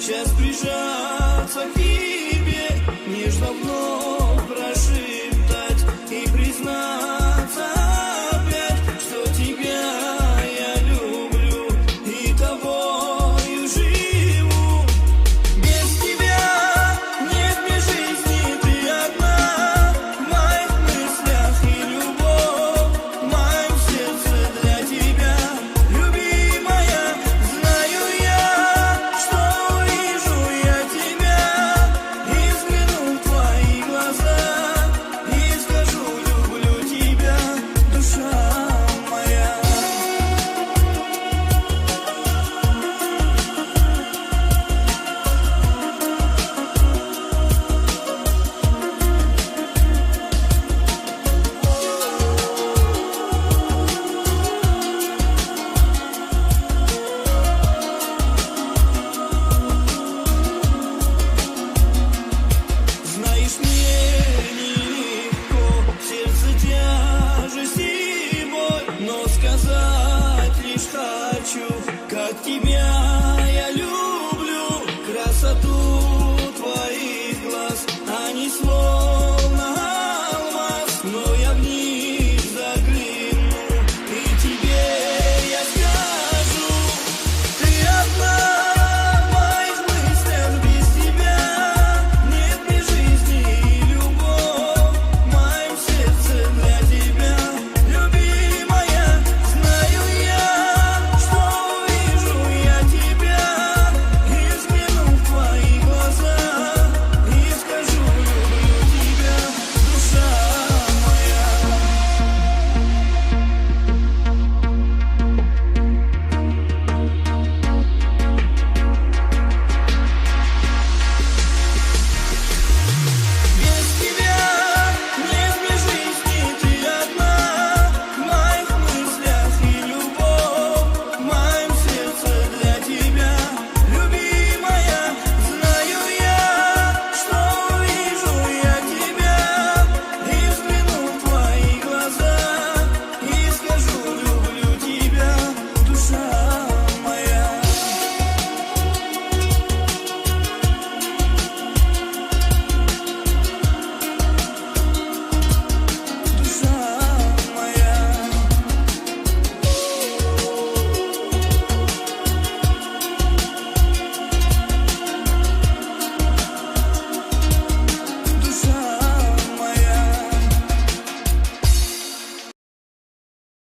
сейчас прижаться к тебе, нежно вновь прошептать и признаться опять, что тебя я люблю и тобою живу. Без тебя нет мне жизни, ты одна в моих мыслях и любовь в моем сердце для тебя, любимая. Знаю я, что увижу я тебя и взгляну в твои глаза и скажу: люблю тебя, душа моя. Знаешь, мне нелегко, в сердце тяжесть и боль, но сказать лишь хочу, как тебя я люблю, красоту